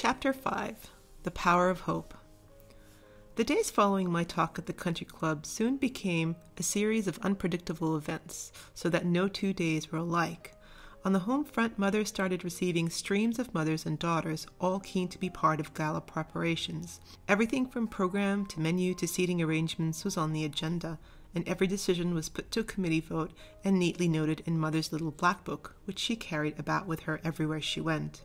Chapter 5 The Power of Hope. The days following my talk at the country club soon became a series of unpredictable events, so that no 2 days were alike. On the home front, mothers started receiving streams of mothers and daughters, all keen to be part of gala preparations. Everything from program to menu to seating arrangements was on the agenda, and every decision was put to a committee vote and neatly noted in Mother's little black book, which she carried about with her everywhere she went.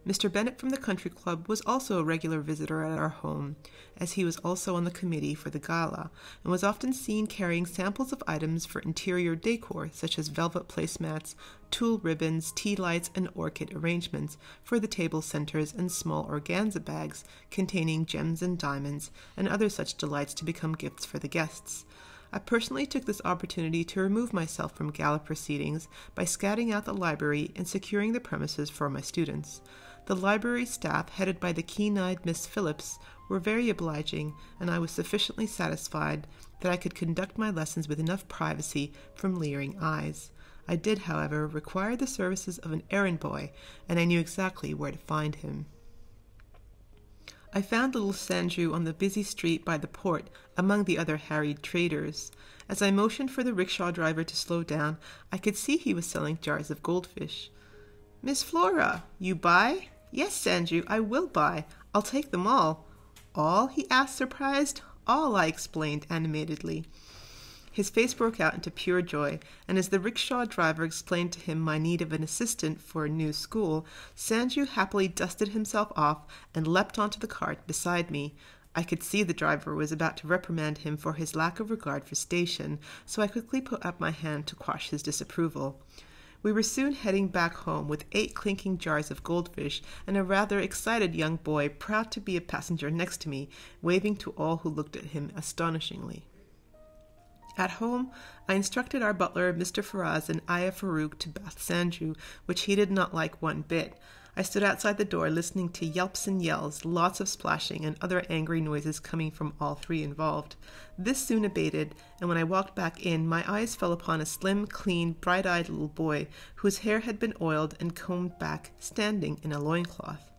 Mr. Bennett from the country club was also a regular visitor at our home, as he was also on the committee for the gala, and was often seen carrying samples of items for interior decor, such as velvet placemats, tulle ribbons, tea lights, and orchid arrangements for the table centers, and small organza bags containing gems and diamonds, and other such delights to become gifts for the guests. I personally took this opportunity to remove myself from gala proceedings by scouting out the library and securing the premises for my students. The library staff, headed by the keen-eyed Miss Phillips, were very obliging, and I was sufficiently satisfied that I could conduct my lessons with enough privacy from leering eyes. I did, however, require the services of an errand boy, and I knew exactly where to find him. I found little Sanju on the busy street by the port, among the other harried traders. As I motioned for the rickshaw driver to slow down, I could see he was selling jars of goldfish. "Miss Flora, you buy?" "Yes, Sanju, I will buy. I'll take them all." "All?" he asked, surprised. "All," I explained animatedly. His face broke out into pure joy, and as the rickshaw driver explained to him my need of an assistant for a new school, Sanju happily dusted himself off and leapt onto the cart beside me. I could see the driver was about to reprimand him for his lack of regard for station, so I quickly put up my hand to quash his disapproval. We were soon heading back home with 8 clinking jars of goldfish and a rather excited young boy proud to be a passenger next to me, waving to all who looked at him astonishingly. At home, I instructed our butler, Mr. Faraz, and Ayah Farouk to bath Sanju, which he did not like one bit. I stood outside the door listening to yelps and yells, lots of splashing, and other angry noises coming from all 3 involved. This soon abated, and when I walked back in, my eyes fell upon a slim, clean, bright-eyed little boy whose hair had been oiled and combed back, standing in a loincloth.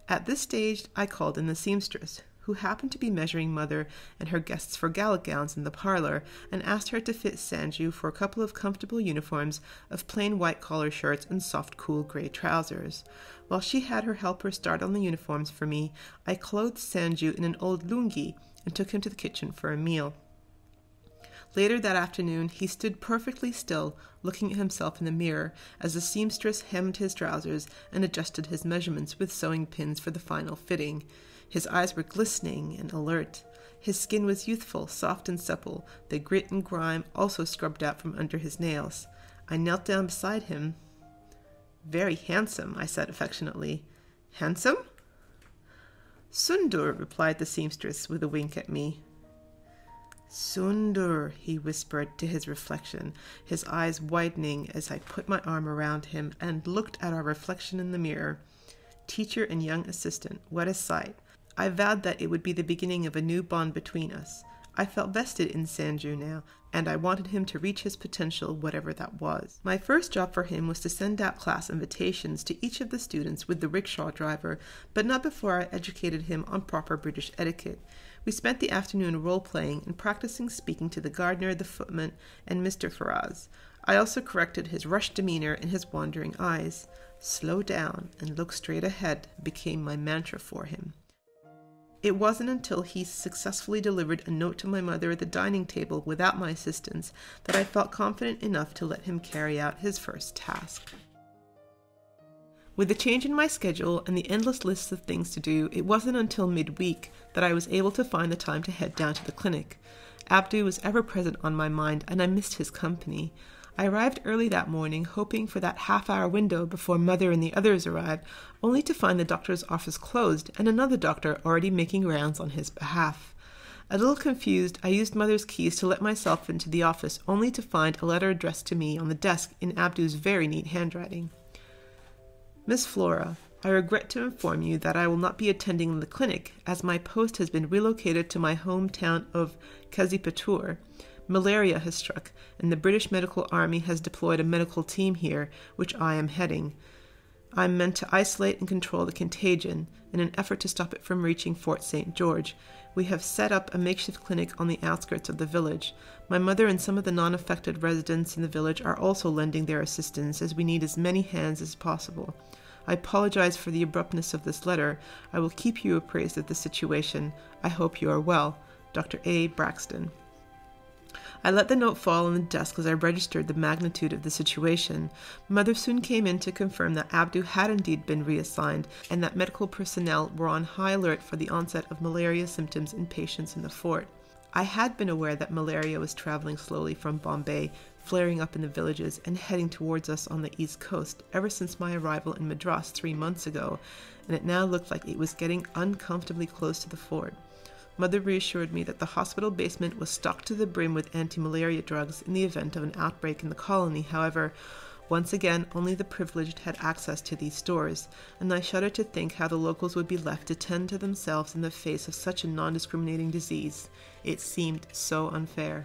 At this stage, I called in the seamstress, who happened to be measuring Mother and her guests for gala gowns in the parlor, and asked her to fit Sanju for a couple of comfortable uniforms of plain white collar shirts and soft, cool gray trousers. While she had her helper start on the uniforms for me, I clothed Sanju in an old lungi and took him to the kitchen for a meal. Later that afternoon, he stood perfectly still, looking at himself in the mirror, as the seamstress hemmed his trousers and adjusted his measurements with sewing pins for the final fitting. His eyes were glistening and alert. His skin was youthful, soft and supple, the grit and grime also scrubbed out from under his nails. I knelt down beside him. "Very handsome," I said affectionately. "Handsome?" "Sundur," replied the seamstress with a wink at me. "Sundur," he whispered to his reflection, his eyes widening as I put my arm around him and looked at our reflection in the mirror. Teacher and young assistant, what a sight! I vowed that it would be the beginning of a new bond between us. I felt vested in Sanju now, and I wanted him to reach his potential, whatever that was. My first job for him was to send out class invitations to each of the students with the rickshaw driver, but not before I educated him on proper British etiquette. We spent the afternoon role-playing and practicing speaking to the gardener, the footman, and Mr. Faraz. I also corrected his rushed demeanor and his wandering eyes. "Slow down and look straight ahead" became my mantra for him. It wasn't until he successfully delivered a note to my mother at the dining table without my assistance that I felt confident enough to let him carry out his first task. With the change in my schedule and the endless lists of things to do, it wasn't until midweek that I was able to find the time to head down to the clinic. Abdu was ever present on my mind, and I missed his company. I arrived early that morning, hoping for that half-hour window before Mother and the others arrived, only to find the doctor's office closed and another doctor already making rounds on his behalf. A little confused, I used Mother's keys to let myself into the office, only to find a letter addressed to me on the desk in Abdu's very neat handwriting. "Miss Flora, I regret to inform you that I will not be attending the clinic, as my post has been relocated to my hometown of Kazipatur. Malaria has struck, and the British Medical Army has deployed a medical team here, which I am heading. I'm meant to isolate and control the contagion in an effort to stop it from reaching Fort St. George. We have set up a makeshift clinic on the outskirts of the village. My mother and some of the non-affected residents in the village are also lending their assistance, as we need as many hands as possible. I apologize for the abruptness of this letter. I will keep you appraised of the situation. I hope you are well. Dr. A. Braxton. I let the note fall on the desk as I registered the magnitude of the situation. Mother soon came in to confirm that Abdu had indeed been reassigned and that medical personnel were on high alert for the onset of malaria symptoms in patients in the fort. I had been aware that malaria was traveling slowly from Bombay, flaring up in the villages and heading towards us on the east coast ever since my arrival in Madras 3 months ago, and it now looked like it was getting uncomfortably close to the fort. Mother reassured me that the hospital basement was stocked to the brim with anti-malaria drugs in the event of an outbreak in the colony. However, once again, only the privileged had access to these stores, and I shuddered to think how the locals would be left to tend to themselves in the face of such a non-discriminating disease. It seemed so unfair.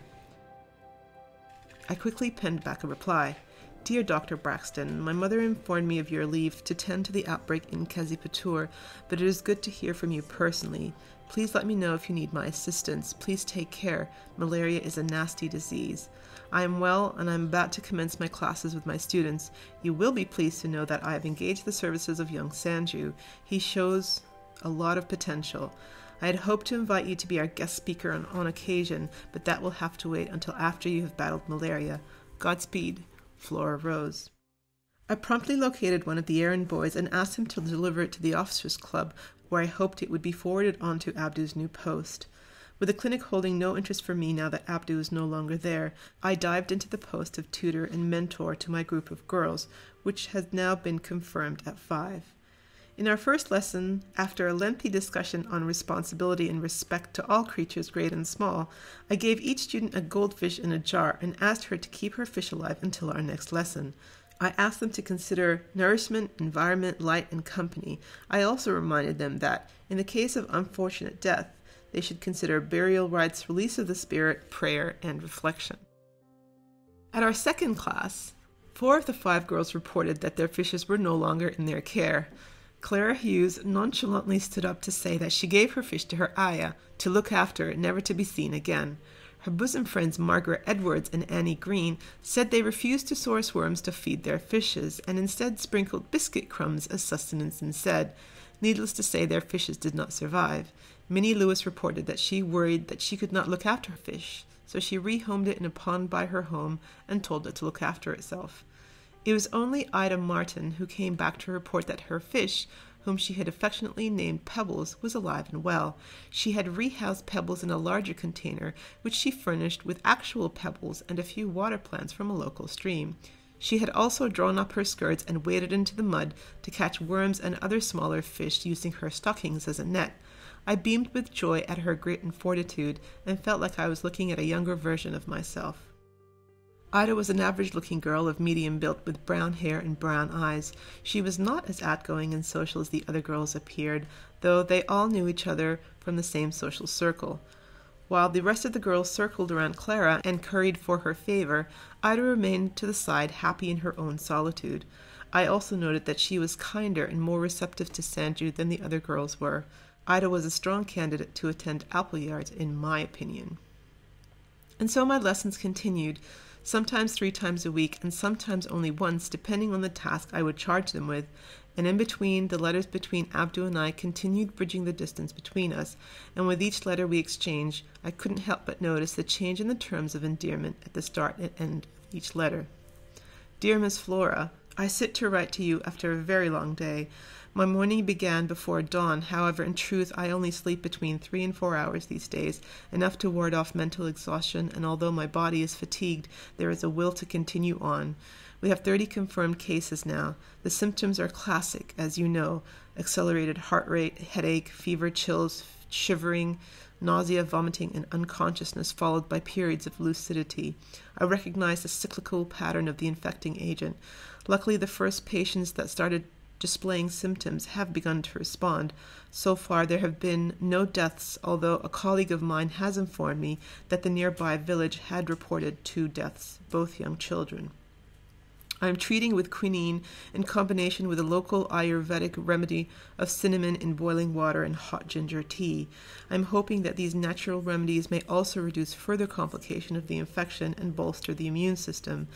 I quickly penned back a reply. Dear Dr. Braxton, my mother informed me of your leave to tend to the outbreak in Kazipatur, but it is good to hear from you personally. Please let me know if you need my assistance. Please take care. Malaria is a nasty disease. I am well, and I am about to commence my classes with my students. You will be pleased to know that I have engaged the services of young Sanju. He shows a lot of potential. I had hoped to invite you to be our guest speaker on occasion, but that will have to wait until after you have battled malaria. Godspeed, Flora Rose. I promptly located one of the errand boys and asked him to deliver it to the officers' club, where I hoped it would be forwarded on to Abdu's new post. With the clinic holding no interest for me now that Abdu is no longer there, I dived into the post of tutor and mentor to my group of girls, which has now been confirmed at 5. In our first lesson, after a lengthy discussion on responsibility and respect to all creatures great and small, I gave each student a goldfish in a jar and asked her to keep her fish alive until our next lesson. I asked them to consider nourishment, environment, light, and company. I also reminded them that, in the case of unfortunate death, they should consider burial rites, release of the spirit, prayer, and reflection. At our second class, 4 of the 5 girls reported that their fishes were no longer in their care. Clara Hughes nonchalantly stood up to say that she gave her fish to her ayah to look after, never to be seen again. Her bosom friends Margaret Edwards and Annie Green said they refused to source worms to feed their fishes and instead sprinkled biscuit crumbs as sustenance instead. Needless to say, their fishes did not survive. Minnie Lewis reported that she worried that she could not look after her fish, so she rehomed it in a pond by her home and told it to look after itself. It was only Ida Martin who came back to report that her fish, whom she had affectionately named Pebbles, was alive and well. She had rehoused Pebbles in a larger container, which she furnished with actual pebbles and a few water plants from a local stream. She had also drawn up her skirts and waded into the mud to catch worms and other smaller fish using her stockings as a net. I beamed with joy at her grit and fortitude and felt like I was looking at a younger version of myself. Ida was an average-looking girl of medium build with brown hair and brown eyes. She was not as outgoing and social as the other girls appeared, though they all knew each other from the same social circle. While the rest of the girls circled around Clara and curried for her favor, Ida remained to the side, happy in her own solitude. I also noted that she was kinder and more receptive to Sanju than the other girls were. Ida was a strong candidate to attend Appleyards, in my opinion. And so my lessons continued, sometimes 3 times a week and sometimes only once, depending on the task I would charge them with, and in between, the letters between Abdu and I continued bridging the distance between us, and with each letter we exchanged, I couldn't help but notice the change in the terms of endearment at the start and end of each letter. Dear Miss Flora, I sit to write to you after a very long day. My morning began before dawn. However, in truth, I only sleep between 3 and 4 hours these days, enough to ward off mental exhaustion, and although my body is fatigued, there is a will to continue on. We have 30 confirmed cases now. The symptoms are classic, as you know: accelerated heart rate, headache, fever, chills, shivering, nausea, vomiting, and unconsciousness, followed by periods of lucidity. I recognize the cyclical pattern of the infecting agent. Luckily, the first patients that started displaying symptoms have begun to respond. So far, there have been no deaths, although a colleague of mine has informed me that the nearby village had reported 2 deaths, both young children. I am treating with quinine in combination with a local Ayurvedic remedy of cinnamon in boiling water and hot ginger tea. I am hoping that these natural remedies may also reduce further complication of the infection and bolster the immune system.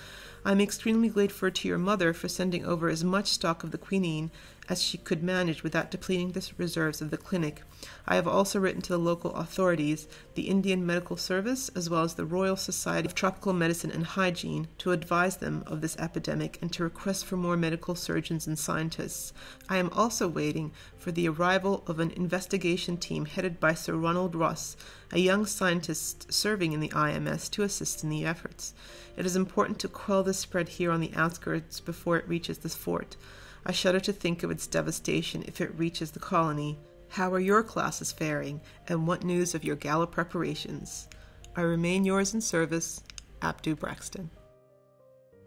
I am extremely grateful to your mother for sending over as much stock of the quinine as she could manage without depleting the reserves of the clinic. I have also written to the local authorities, the Indian Medical Service, as well as the Royal Society of Tropical Medicine and Hygiene, to advise them of this epidemic and to request for more medical surgeons and scientists. I am also waiting for the arrival of an investigation team headed by Sir Ronald Ross, a young scientist serving in the IMS, to assist in the efforts. It is important to quell the spread here on the outskirts before it reaches the fort. I shudder to think of its devastation if it reaches the colony. How are your classes faring, and what news of your gala preparations? I remain yours in service, Abdu Braxton.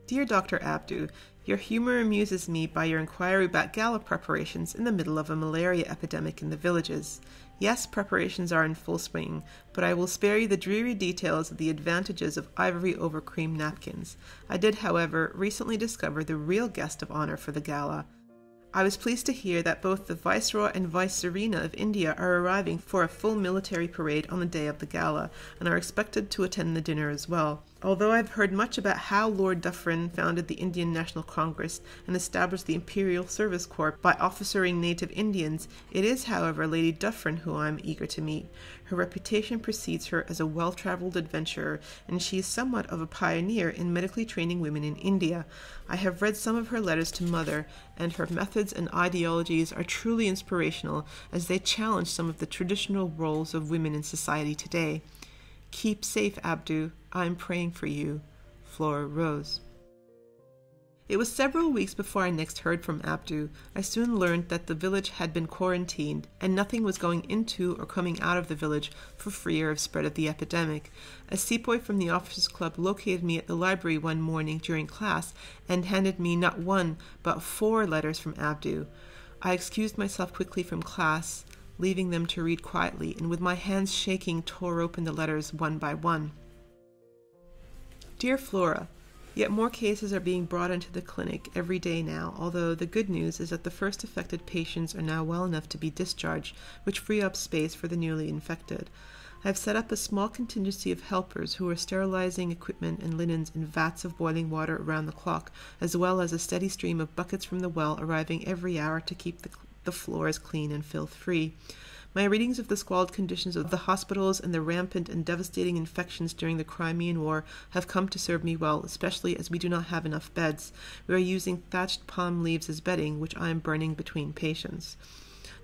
Dear Dr. Abdu, your humor amuses me by your inquiry about gala preparations in the middle of a malaria epidemic in the villages. Yes, preparations are in full swing, but I will spare you the dreary details of the advantages of ivory over cream napkins. I did, however, recently discover the real guest of honor for the gala. I was pleased to hear that both the Viceroy and Vicereina of India are arriving for a full military parade on the day of the gala, and are expected to attend the dinner as well. Although I've heard much about how Lord Dufferin founded the Indian National Congress and established the Imperial Service Corps by officering native Indians, it is, however, Lady Dufferin who I am eager to meet. Her reputation precedes her as a well-traveled adventurer, and she is somewhat of a pioneer in medically training women in India. I have read some of her letters to Mother, and her methods and ideologies are truly inspirational as they challenge some of the traditional roles of women in society today. Keep safe, Abdu. I am praying for you. Flora Rose. It was several weeks before I next heard from Abdu. I soon learned that the village had been quarantined, and nothing was going into or coming out of the village for fear of spread of the epidemic. A sepoy from the Officers' Club located me at the library one morning during class and handed me not one, but 4 letters from Abdu. I excused myself quickly from class, leaving them to read quietly, and with my hands shaking tore open the letters one by one. Dear Flora, yet more cases are being brought into the clinic every day now, although the good news is that the first affected patients are now well enough to be discharged, which free up space for the newly infected. I have set up a small contingency of helpers who are sterilizing equipment and linens in vats of boiling water around the clock, as well as a steady stream of buckets from the well arriving every hour to keep the floors clean and filth-free. My readings of the squalid conditions of the hospitals and the rampant and devastating infections during the Crimean War have come to serve me well, especially as we do not have enough beds. We are using thatched palm leaves as bedding, which I am burning between patients.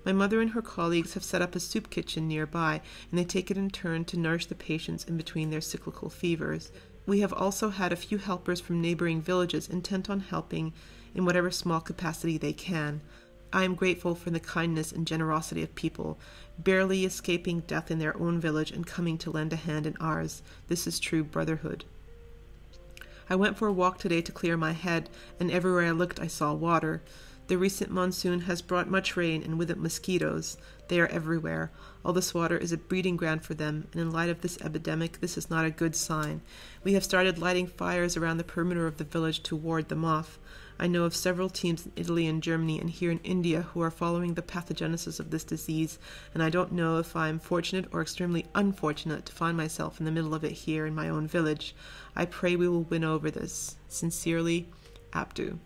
My mother and her colleagues have set up a soup kitchen nearby, and they take it in turn to nourish the patients in between their cyclical fevers. We have also had a few helpers from neighboring villages intent on helping in whatever small capacity they can. I am grateful for the kindness and generosity of people, barely escaping death in their own village and coming to lend a hand in ours. This is true brotherhood. I went for a walk today to clear my head, and everywhere I looked I saw water. The recent monsoon has brought much rain, and with it mosquitoes. They are everywhere. All this water is a breeding ground for them, and in light of this epidemic, this is not a good sign. We have started lighting fires around the perimeter of the village to ward them off. I know of several teams in Italy and Germany and here in India who are following the pathogenesis of this disease, and I don't know if I am fortunate or extremely unfortunate to find myself in the middle of it here in my own village. I pray we will win over this. Sincerely, Abdu.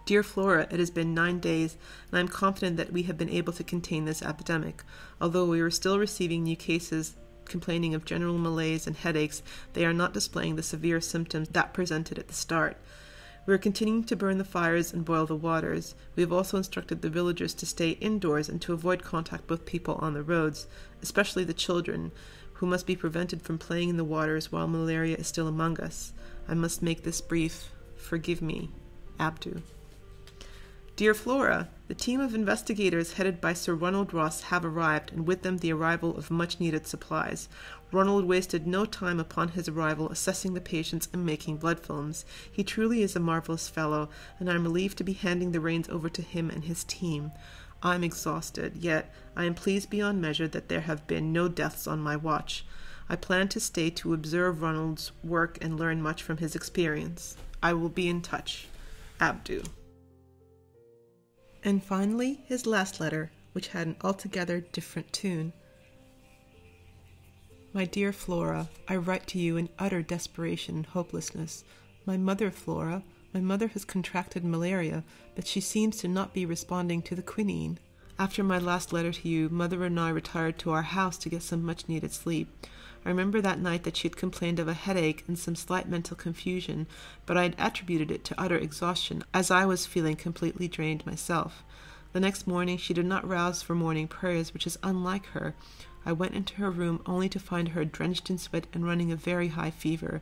Dear Flora, it has been 9 days, and I am confident that we have been able to contain this epidemic. Although we are still receiving new cases complaining of general malaise and headaches, they are not displaying the severe symptoms that presented at the start. We are continuing to burn the fires and boil the waters. We have also instructed the villagers to stay indoors and to avoid contact with people on the roads, especially the children, who must be prevented from playing in the waters while malaria is still among us. I must make this brief. Forgive me, Abdu. Dear Flora, the team of investigators headed by Sir Ronald Ross have arrived, and with them the arrival of much-needed supplies. Ronald wasted no time upon his arrival assessing the patients and making blood films. He truly is a marvelous fellow, and I am relieved to be handing the reins over to him and his team. I am exhausted, yet I am pleased beyond measure that there have been no deaths on my watch. I plan to stay to observe Ronald's work and learn much from his experience. I will be in touch. Abdu. And finally, his last letter, which had an altogether different tune. My dear Flora, I write to you in utter desperation and hopelessness. My mother, Flora, my mother has contracted malaria, but she seems to not be responding to the quinine. After my last letter to you, Mother and I retired to our house to get some much-needed sleep. I remember that night that she had complained of a headache and some slight mental confusion, but I had attributed it to utter exhaustion, as I was feeling completely drained myself. The next morning she did not rouse for morning prayers, which is unlike her. I went into her room only to find her drenched in sweat and running a very high fever.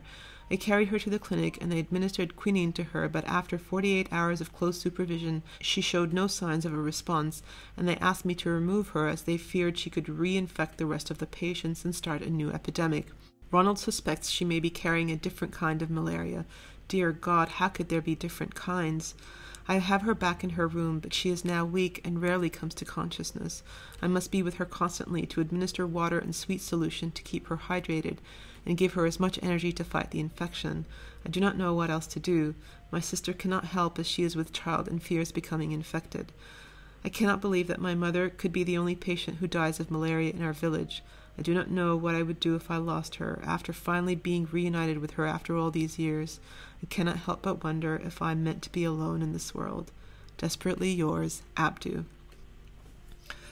I carried her to the clinic and they administered quinine to her, but after 48 hours of close supervision, she showed no signs of a response, and they asked me to remove her as they feared she could reinfect the rest of the patients and start a new epidemic. Ronald suspects she may be carrying a different kind of malaria. Dear God, how could there be different kinds? I have her back in her room, but she is now weak and rarely comes to consciousness. I must be with her constantly to administer water and sweet solution to keep her hydrated and give her as much energy to fight the infection. I do not know what else to do. My sister cannot help as she is with child and fears becoming infected. I cannot believe that my mother could be the only patient who dies of malaria in our village. I do not know what I would do if I lost her, after finally being reunited with her after all these years. I cannot help but wonder if I am meant to be alone in this world. Desperately yours, Abdu.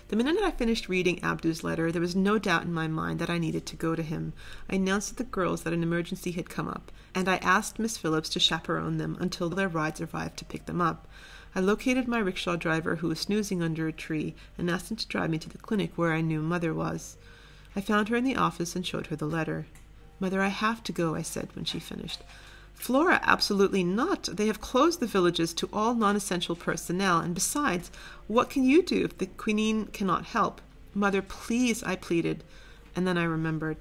The minute I finished reading Abdu's letter, there was no doubt in my mind that I needed to go to him. I announced to the girls that an emergency had come up, and I asked Miss Phillips to chaperone them until their rides arrived to pick them up. I located my rickshaw driver, who was snoozing under a tree, and asked him to drive me to the clinic where I knew Mother was. I found her in the office and showed her the letter. Mother, I have to go, I said when she finished. Flora, absolutely not. They have closed the villages to all non-essential personnel, and besides, what can you do if the quinine cannot help? Mother, please, I pleaded. And then I remembered.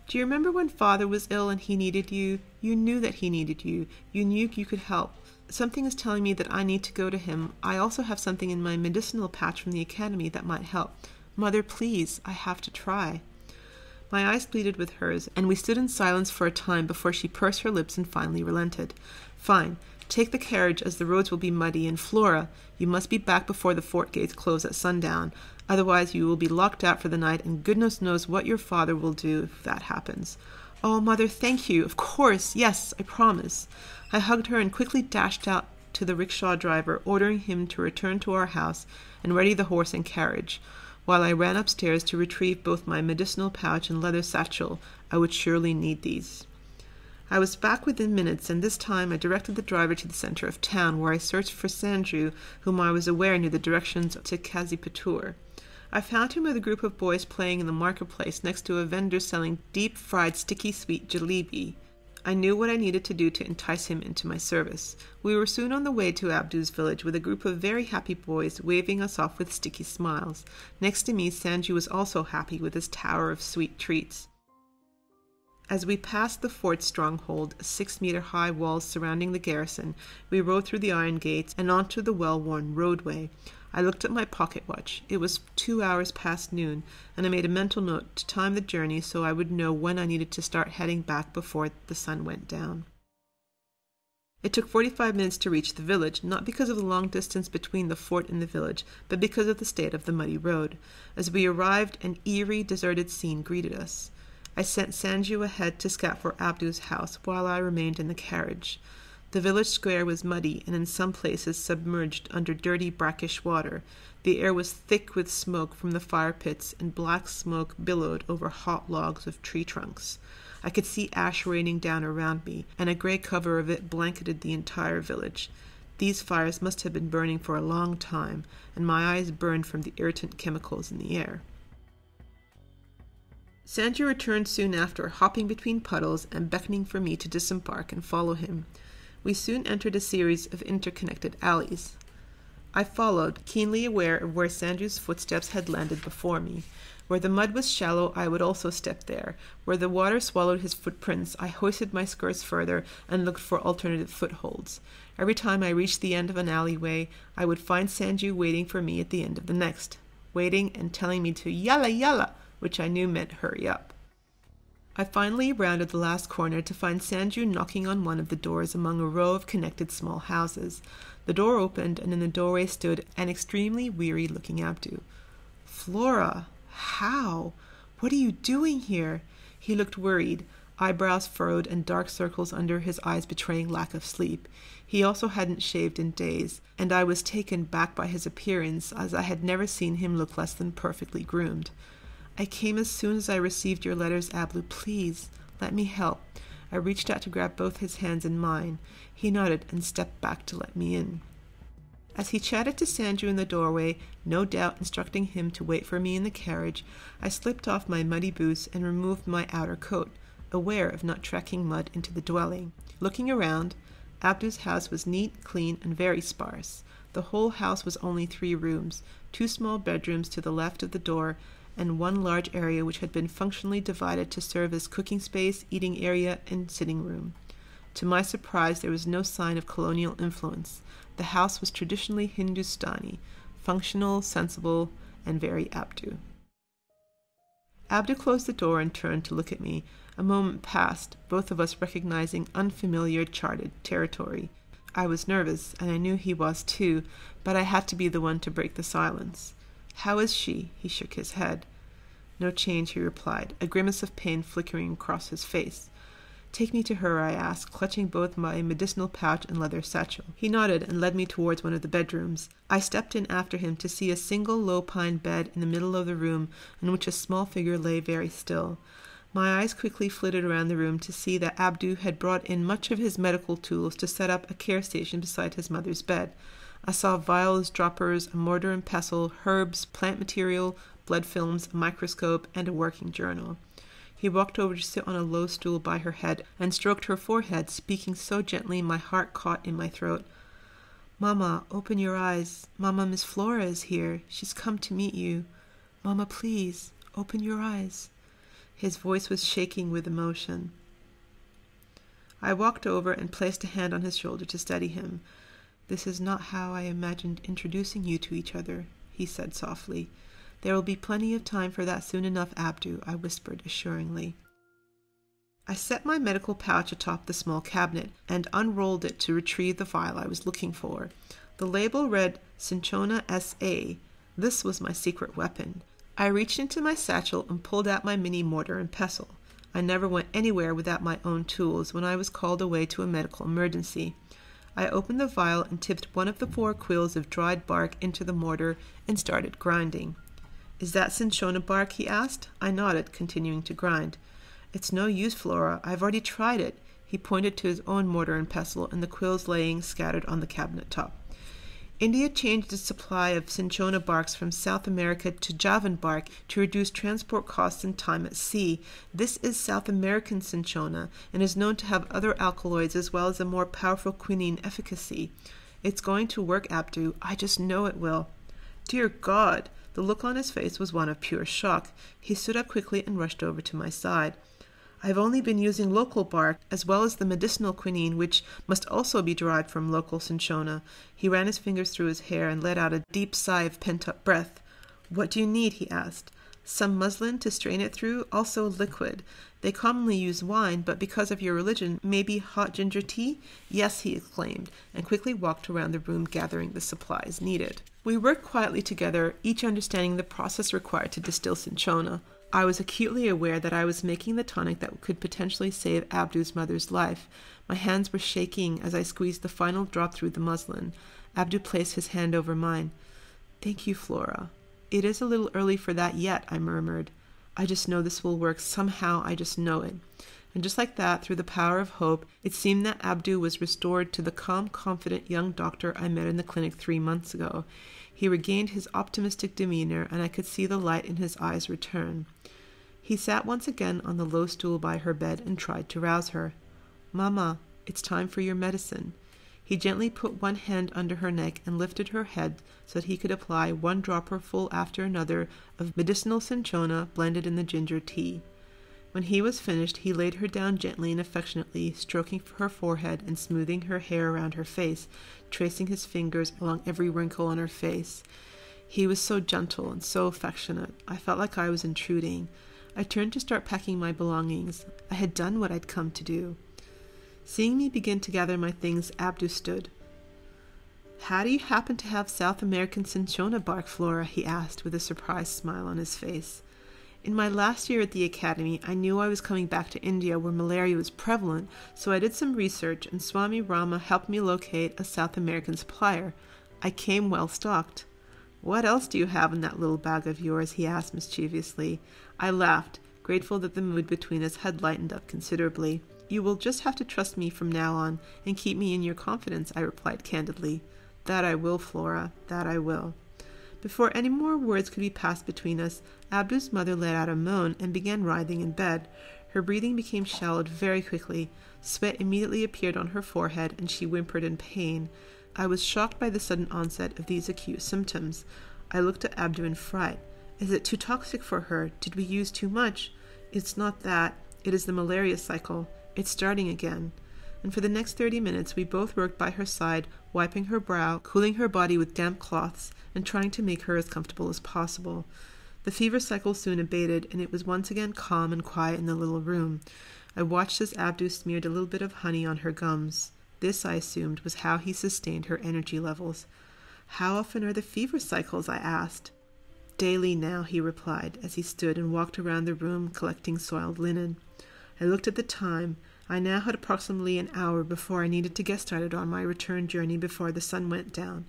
Do you remember when Father was ill and he needed you? You knew that he needed you. You knew you could help. Something is telling me that I need to go to him. I also have something in my medicinal pouch from the academy that might help. Mother, please, I have to try. My eyes pleaded with hers, and we stood in silence for a time before she pursed her lips and finally relented. Fine. Take the carriage, as the roads will be muddy, and Flora, you must be back before the fort gates close at sundown. Otherwise you will be locked out for the night, and goodness knows what your father will do if that happens. Oh, Mother, thank you. Of course. Yes, I promise. I hugged her and quickly dashed out to the rickshaw driver, ordering him to return to our house and ready the horse and carriage, while I ran upstairs to retrieve both my medicinal pouch and leather satchel. I would surely need these. I was back within minutes, and this time I directed the driver to the center of town, where I searched for Sanju, whom I was aware knew the directions to Kazipatur. I found him with a group of boys playing in the marketplace next to a vendor selling deep-fried sticky sweet jalebi. I knew what I needed to do to entice him into my service. We were soon on the way to Abdu's village with a group of very happy boys waving us off with sticky smiles. Next to me, Sanju was also happy with his tower of sweet treats. As we passed the fort stronghold, 6-meter-high walls surrounding the garrison, we rode through the iron gates and onto the well-worn roadway. I looked at my pocket watch. It was 2 hours past noon, and I made a mental note to time the journey so I would know when I needed to start heading back before the sun went down. It took 45 minutes to reach the village, not because of the long distance between the fort and the village, but because of the state of the muddy road. As we arrived, an eerie, deserted scene greeted us. I sent Sanju ahead to scout for Abdu's house, while I remained in the carriage. The village square was muddy and in some places submerged under dirty, brackish water. The air was thick with smoke from the fire pits, and black smoke billowed over hot logs of tree trunks. I could see ash raining down around me, and a gray cover of it blanketed the entire village. These fires must have been burning for a long time, and my eyes burned from the irritant chemicals in the air. Sanju returned soon after, hopping between puddles and beckoning for me to disembark and follow him. We soon entered a series of interconnected alleys. I followed, keenly aware of where Sanju's footsteps had landed before me. Where the mud was shallow, I would also step there. Where the water swallowed his footprints, I hoisted my skirts further and looked for alternative footholds. Every time I reached the end of an alleyway, I would find Sanju waiting for me at the end of the next, waiting and telling me to yalla yalla, which I knew meant hurry up. I finally rounded the last corner to find Sanju knocking on one of the doors among a row of connected small houses. The door opened, and in the doorway stood an extremely weary-looking Abdu. "Flora, how? What are you doing here?" He looked worried, eyebrows furrowed and dark circles under his eyes betraying lack of sleep. He also hadn't shaved in days, and I was taken back by his appearance, as I had never seen him look less than perfectly groomed. "I came as soon as I received your letters, Abdu. Please, let me help." I reached out to grab both his hands in mine. He nodded and stepped back to let me in. As he chatted to Sanju in the doorway, no doubt instructing him to wait for me in the carriage, I slipped off my muddy boots and removed my outer coat, aware of not tracking mud into the dwelling. Looking around, Abdu's house was neat, clean, and very sparse. The whole house was only 3 rooms, 2 small bedrooms to the left of the door, and 1 large area which had been functionally divided to serve as cooking space, eating area, and sitting room. To my surprise, there was no sign of colonial influence. The house was traditionally Hindustani, functional, sensible, and very Abdu. Abdu closed the door and turned to look at me. A moment passed, both of us recognizing unfamiliar charted territory. I was nervous, and I knew he was too, but I had to be the one to break the silence. "How is she?" He shook his head. "No change," he replied, a grimace of pain flickering across his face. "Take me to her," I asked, clutching both my medicinal pouch and leather satchel. He nodded and led me towards one of the bedrooms. I stepped in after him to see a single low pine bed in the middle of the room, in which a small figure lay very still. My eyes quickly flitted around the room to see that Abdu had brought in much of his medical tools to set up a care station beside his mother's bed. I saw vials, droppers, a mortar and pestle, herbs, plant material, blood films, a microscope, and a working journal. He walked over to sit on a low stool by her head and stroked her forehead, speaking so gently my heart caught in my throat. "Mama, open your eyes. Mama, Miss Flora is here. She's come to meet you. Mama, please, open your eyes." His voice was shaking with emotion. I walked over and placed a hand on his shoulder to steady him. "This is not how I imagined introducing you to each other," he said softly. "There will be plenty of time for that soon enough, Abdu," I whispered assuringly. I set my medical pouch atop the small cabinet and unrolled it to retrieve the vial I was looking for. The label read Cinchona S.A. This was my secret weapon. I reached into my satchel and pulled out my mini mortar and pestle. I never went anywhere without my own tools when I was called away to a medical emergency. I opened the vial and tipped one of the 4 quills of dried bark into the mortar and started grinding. "Is that cinchona bark?" he asked. I nodded, continuing to grind. "It's no use, Flora. I've already tried it." He pointed to his own mortar and pestle and the quills laying scattered on the cabinet top. "India changed its supply of cinchona barks from South America to Javan bark to reduce transport costs and time at sea. This is South American cinchona and is known to have other alkaloids as well as a more powerful quinine efficacy. It's going to work, Abdu. I just know it will." "Dear God!" The look on his face was one of pure shock. He stood up quickly and rushed over to my side. "I've only been using local bark, as well as the medicinal quinine, which must also be derived from local cinchona." He ran his fingers through his hair and let out a deep sigh of pent-up breath. "What do you need?" he asked. "Some muslin to strain it through, also liquid. They commonly use wine, but because of your religion, maybe hot ginger tea?" "Yes," he exclaimed, and quickly walked around the room gathering the supplies needed. We worked quietly together, each understanding the process required to distill cinchona. I was acutely aware that I was making the tonic that could potentially save Abdu's mother's life. My hands were shaking as I squeezed the final drop through the muslin. Abdu placed his hand over mine. "Thank you, Flora." "It is a little early for that yet," I murmured. "I just know this will work. Somehow, I just know it." And just like that, through the power of hope, it seemed that Abdu was restored to the calm, confident young doctor I met in the clinic 3 months ago. He regained his optimistic demeanor, and I could see the light in his eyes return. He sat once again on the low stool by her bed and tried to rouse her. "Mama, it's time for your medicine." He gently put one hand under her neck and lifted her head so that he could apply one dropper full after another of medicinal cinchona blended in the ginger tea. When he was finished, he laid her down gently and affectionately, stroking her forehead and smoothing her hair around her face, tracing his fingers along every wrinkle on her face. He was so gentle and so affectionate. I felt like I was intruding. I turned to start packing my belongings. I had done what I'd come to do. Seeing me begin to gather my things, Abdu stood. "How do you happen to have South American cinchona bark, Flora?" he asked with a surprised smile on his face. "In my last year at the academy, I knew I was coming back to India where malaria was prevalent, so I did some research and Swami Rama helped me locate a South American supplier. I came well stocked." "What else do you have in that little bag of yours?" he asked mischievously. I laughed, grateful that the mood between us had lightened up considerably. "You will just have to trust me from now on and keep me in your confidence," I replied candidly. "That I will, Flora, that I will." Before any more words could be passed between us, Abdu's mother let out a moan and began writhing in bed. Her breathing became shallowed very quickly. Sweat immediately appeared on her forehead, and she whimpered in pain. I was shocked by the sudden onset of these acute symptoms. I looked at Abdu in fright. "Is it too toxic for her? Did we use too much?" "It's not that. It is the malaria cycle. It's starting again." And for the next 30 minutes we both worked by her side, wiping her brow, cooling her body with damp cloths, and trying to make her as comfortable as possible. The fever cycle soon abated, and it was once again calm and quiet in the little room. I watched as Abdu smeared a little bit of honey on her gums. This, I assumed, was how he sustained her energy levels. "How often are the fever cycles?" I asked. "Daily now," he replied, as he stood and walked around the room collecting soiled linen. I looked at the time. I now had approximately an hour before I needed to get started on my return journey before the sun went down.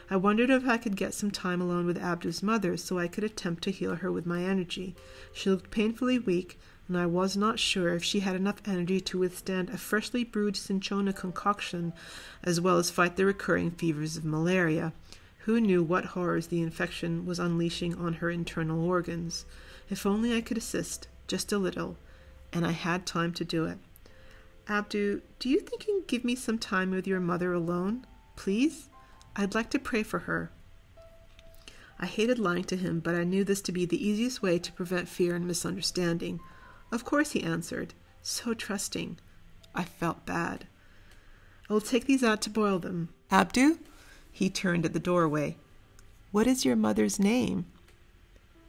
I wondered if I could get some time alone with Abdu's mother so I could attempt to heal her with my energy. She looked painfully weak, and I was not sure if she had enough energy to withstand a freshly brewed cinchona concoction, as well as fight the recurring fevers of malaria. Who knew what horrors the infection was unleashing on her internal organs? If only I could assist, just a little, and I had time to do it. "Abdu, do you think you can give me some time with your mother alone? Please? I'd like to pray for her." I hated lying to him, but I knew this to be the easiest way to prevent fear and misunderstanding. "Of course," he answered, so trusting. I felt bad. "I will take these out to boil them." "Abdu?" He turned at the doorway. "What is your mother's name?"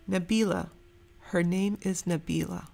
"Nabila. Her name is Nabila."